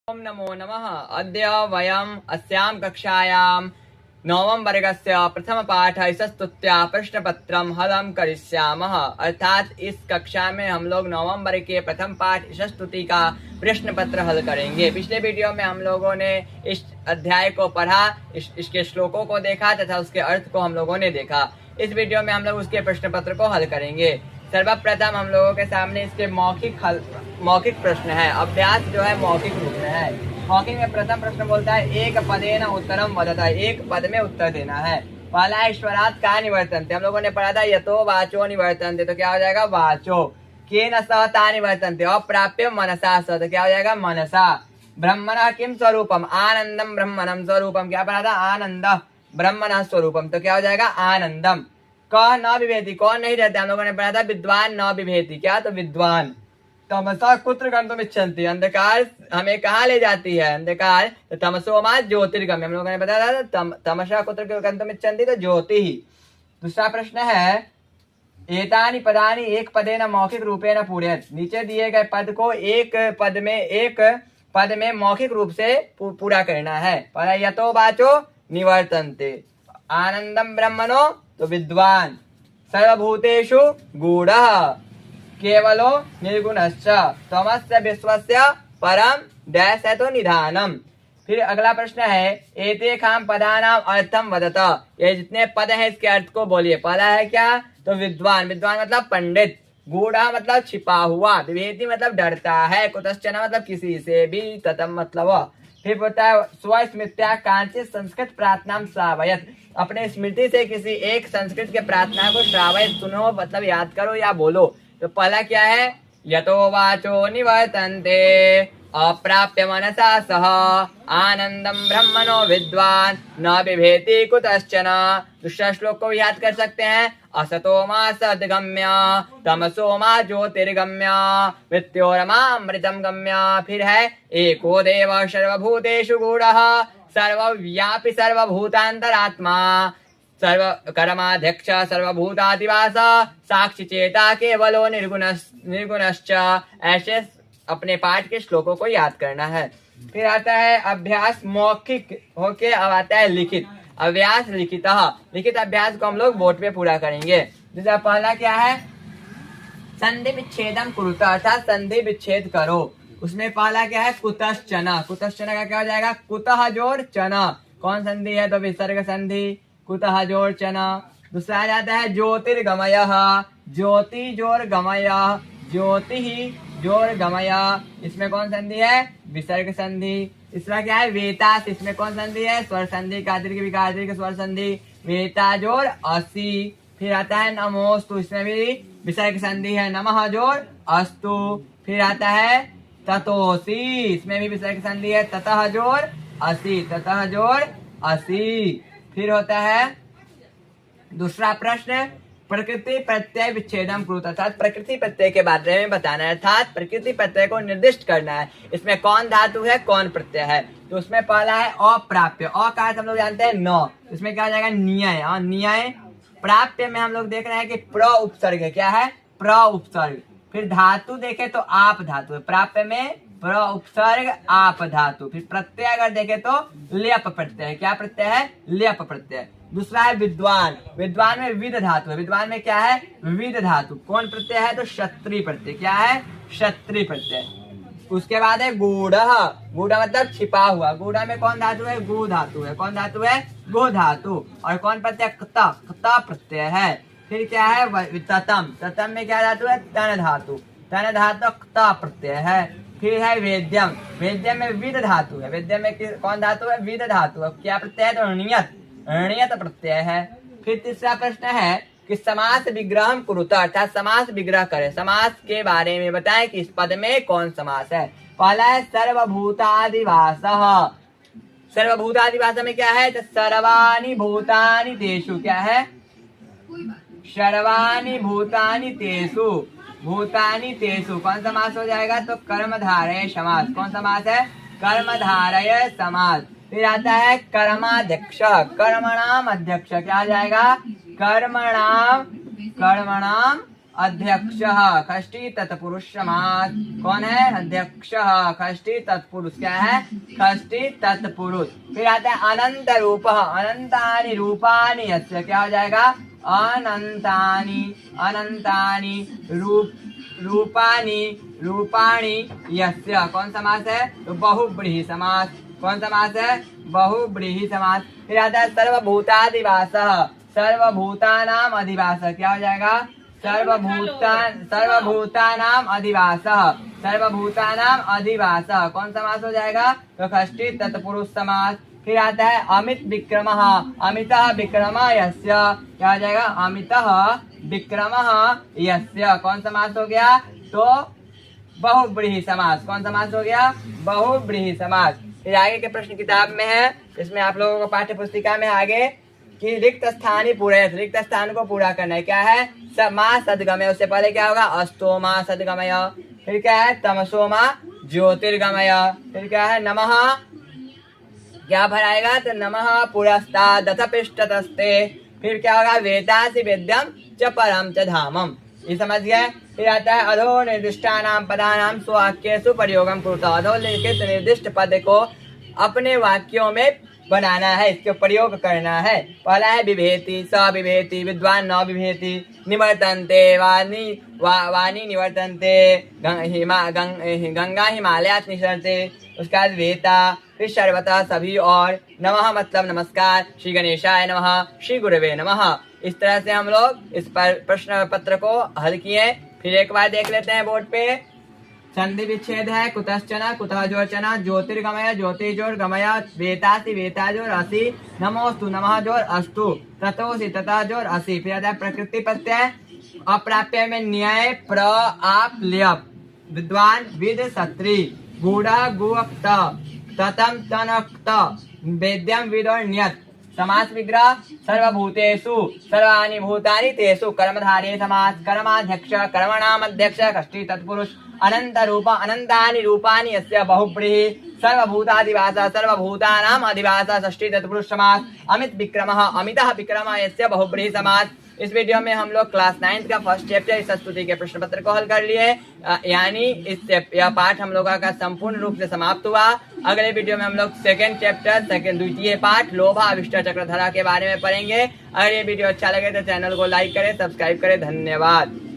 ओम नमो नमः। अद्य वयम् अस्यां कक्षायां नवम वर्गस्य प्रथम पाठ स्तुत्या प्रश्नपत्रम हलं करिष्यामः। अर्थात इस कक्षा में हम लोग नवम वर्ग के प्रथम पाठ स्तुति का प्रश्न पत्र हल करेंगे। पिछले वीडियो में हम लोगों ने इस अध्याय को पढ़ा, इसके श्लोकों को देखा तथा उसके अर्थ को हम लोगों ने देखा। इस वीडियो में हम लोग उसके प्रश्न पत्र को हल करेंगे। सर्वप्रथम हम लोगों के सामने इसके मौखिक प्रश्न है। अभ्यास जो है मौखिक रूप में है। मौखिक में प्रथम प्रश्न बोलता है एक पदेन उत्तरम वदता, एक पद में उत्तर देना है। पहला ईश्वरात् का निवर्तन्ते, हम लोगों ने पढ़ा था यतो वाचो निवर्तन्ते, तो क्या हो जाएगा वाचो। केन सह ता निवर्तन्ते, अप्राप्य मनसा सह, तो क्या हो जाएगा मनसा। ब्रह्मणः किम स्वरूपम, आनंदम ब्रह्मणम स्वरूपम, क्या पढ़ा था आनंद ब्रह्मणः स्वरूपम, तो क्या हो जाएगा आनंदम। कह न विभेति, कौन नहीं रहता, हम लोगों ने पढ़ा था विद्वान न विभेति, क्या तो विद्वान। तमसा कुत्र गंतुम इच्छन्ति, अंधकार हमें कहाँ ले जाती है, अंधकार तो तमसो मा ज्योतिर्गम्य, हम लोगों ने बताया था तमसा कुत्र गंतुम इच्छन्ति, तो ज्योति ही। दूसरा प्रश्न है एतानि पदानि एक पदेन मौखिक रूपेण पूरयेत्, नीचे दिए गए पद को एक पद में मौखिक रूप से पूरा करना है। पहला यतो वाचो निवर्तन्ते, आनंदम ब्रह्मणो तो विद्वान, सर्वभूतेषु गूढ़ः, केवलो निर्गुणश्च, तमस्य विश्वस्य परम डैश है तो निधानम। फिर अगला प्रश्न है एतेषां पदानां अर्थम वदत, ये जितने पद हैं इसके अर्थ को बोलिए। पहला है क्या तो विद्वान, विद्वान मतलब पंडित, गूढ़ा मतलब छिपा हुआ, विभेति मतलब डरता है, कुतश्चन मतलब किसी से भी, ततम मतलब। फिर बोलता है स्वस्मृत्या कांचित संस्कृत प्रार्थना श्रावयत, अपने स्मृति से किसी एक संस्कृत के प्रार्थना को श्रावयत, सुनो मतलब याद करो या बोलो। तो पहला क्या है यतो वाचो निवर्तन्ते अप्राप्य मनसा सह आनंदम ब्रह्मणो विद्वान न बिभेति कुतश्चन। दूसरा श्लोक को याद कर सकते हैं असतो मा सद्गम्य तमसो मा ज्योतिर्गम्य मृत्योरमा अमृतम गम्य। फिर है एको देव सर्वभूतेषु गूढ़ः सर्वव्यापी सर्वभूतांतरात्मा सर्वकर्माध्यक्ष सर्वभूतादिवास साक्षी चेता केवलो निर्गुणश्च। ऐसे अपने पाठ के श्लोकों को याद करना है। फिर आता है अभ्यास मौखिक होके, अब आता है लिखित अभ्यास। लिखित अभ्यास को हम लोग बोर्ड पे पूरा करेंगे। जैसे पहला क्या है संधि विच्छेदम कुरुत, अर्थात संधि विच्छेद करो। उसमें पहला क्या है कुतश्चन, कुतश्चन का क्या हो जाएगा कुतः जोड़ चना, कौन संधि है तो विसर्ग संधि, कुतः जोड़ चना। दूसरा आ जाता है ज्योतिर्गमयः, ज्योति जोड़ गमय, ज्योति ही जोड़ गमय, इसमें कौन संधि है विसर्ग संधि। तीसरा क्या है वेतास, इसमें कौन संधि है स्वर संधि, कादृक विकादृक स्वर संधि, वेता जोड़ असी। फिर आता है नमोस्तु, इसमें भी विसर्ग संधि है, नमः जोड़ अस्तु। फिर आता है ततोसी, इसमें भी विसर्ग संधि है, ततः जोड़ असी, ततः जोड़ असी। फिर होता है दूसरा प्रश्न प्रकृति प्रत्यय विच्छेदम कुरुत, अर्थात प्रकृति प्रत्यय के बारे में बताना है, अर्थात प्रकृति प्रत्यय को निर्दिष्ट करना है। इसमें कौन धातु है कौन प्रत्यय है। तो उसमें पहला है अप्राप्य, अ का हम लोग जानते हैं न, इसमें क्या हो जाएगा न्याय, न्याय। प्राप्य में हम लोग देख रहे हैं कि प्र उपसर्ग है, क्या है प्र उपसर्ग। फिर धातु देखे तो आप धातु है, प्राप्य में प्र उपसर्ग आप धातु। फिर प्रत्यय अगर देखे तो ल्यप प्रत्यय, क्या प्रत्यय है ल्यप प्रत्यय। दूसरा है विद्वान, विद्वान में विद धातु है, विद्वान में क्या है विद धातु, कौन प्रत्यय है तो क्षत्रिय प्रत्यय, क्या है क्षत्रिय प्रत्यय। उसके बाद है गूढ़, गूढ़ मतलब छिपा हुआ, गूढ़ में कौन धातु है गु धातु है, कौन धातु है गु धातु। और कौन प्रत्यय कता प्रत्यय है। फिर क्या है ततम, ततम में क्या धातु है तन धातु, तन धातु कता प्रत्यय है। फिर है वेद्यम, वेद्यम में विद धातु है, वेद्यम में कौन धातु है विद धातु है, क्या प्रत्यय है तो नियत, नियत प्रत्यय है। फिर तीसरा प्रश्न है कि समास विग्रह कुरुत, अर्थात समास विग्रह करे, समास के बारे में बताएं कि इस पद में कौन समास है। पहला है सर्वभूतादिवास, सर्वभूतादिवास में क्या है तो सर्वाणि भूतानि तेषु, क्या है सर्वाणि भूतानि तेषु, भूतानि तेषु कौन समास हो जाएगा तो कर्मधारय समास, कौन समास है कर्मधारय समास। फिर आता है कर्माध्यक्ष, कर्मणाम अध्यक्ष, क्या आ जाएगा कर्मणाम अध्यक्षः षष्ठी तत्पुरुष समास। कौन है? अध्यक्षः षष्ठी तत्पुरुष। क्या है? षष्ठी तत्पुरुष। फिर आता है अनंत रूपः अनंतानि रूपानि यस्य। क्या हो जाएगा? अनंतानि अनंतानि रूपानि रूपाणि यस्य। कौन समास है? तो बहुब्रीहि समास। कौन समास है? बहुब्रीहि समास। फिर आता है सर्वभूतादिवासः सर्वभूतानाम अधिवासः। क्या हो जाएगा? सर्वभूतानाम अधिवासः सर्वभूतानाम अधिवासः। कौन समास हो जाएगा? तो षष्ठी तत्पुरुष समास। फिर आता है अमित विक्रमः अमितः विक्रमः यस्य। क्या हो जाएगा? अमितः विक्रमः यस्य। कौन समास हो गया? तो बहुब्रीहि समास। कौन समास हो गया? बहुब्रीहि समास। फिर आगे के प्रश्न किताब में है, इसमें आप लोगों को पाठ्य पुस्तिका में आगे कि रिक्त स्थानी पूरे, रिक्त स्थान को पूरा करना है। क्या है? मा सदगमय। उससे पहले क्या होगा? अस्तोमा सदगमय। फिर क्या है? तमसोमा ज्योतिर्गमय। फिर क्या है? नमः। क्या भराएगा? तो नमः पुरस्तादथ पृष्ठतस्ते। फिर क्या होगा? वेदासि वेद्यम च परम च धामम। ये समझ गए? फिर आता है अधो निर्दिष्टानाम पदानाम स्ववाक्येषु प्रयोगम कुरुत। अधोलिखित निर्दिष्ट पद को अपने वाक्यों में बनाना है, इसके प्रयोग करना है। पहला है विभेति, स विभेति, विद्वान न विभेति, निवर्तन्ते वाणी निवर्तन्ते, गंगा हिमालयात् निसरते। उसका बाद वेता, फिर सर्वतः सभी और, नमः मतलब नमस्कार, श्री गणेशाय नमः, श्री गुरवे नमः। इस तरह से हम लोग इस प्रश्न पत्र को हल किए। फिर एक बार देख लेते हैं बोर्ड पे। संधि विच्छेद है कुतश्चन कुतः जोरचन, ज्योतिर्गमय ज्योतिर्जोर्गमय, वेतासि वेताजोर असि, नमोस्तु नमः जोर अस्तु, ततोसि तथा जोर असि। फिर आता है प्रकृति प्रत्यय, अप्राप्य में न्याय प्र आप ल्यप, विद्वान विद सत्री, गूढ़ा गुक्त, ततम तनक्त, वेद्यम विद और न्यत। समास विग्रह सर्वभूतेषु सर्वाणि भूतानि तेषु। कर्मधारय समास, कर्माध्यक्ष कर्मणाम अध्यक्ष षष्ठी तत्पुरुष। अनंत रूप अनंतानि रूपानि यस्य बहुब्रीहि सर्वभूतादिवासः सर्वभूतानाम अधिवासः षष्ठी तत्पुरुष समास। अमित विक्रमः अमितः विक्रमः यस्य बहुब्रीहि समास। इस वीडियो में हम लोग क्लास 9 का फर्स्ट चैप्टर इस स्तुति के प्रश्न पत्र को हल कर लिए, यानी यह पाठ हम लोगों का संपूर्ण रूप से समाप्त हुआ। अगले वीडियो में हम लोग सेकंड चैप्टर द्वितीय पाठ लोभा अभिष्ट चक्रधरा के बारे में पढ़ेंगे। अगर ये वीडियो अच्छा लगे तो चैनल को लाइक करें, सब्सक्राइब करें। धन्यवाद।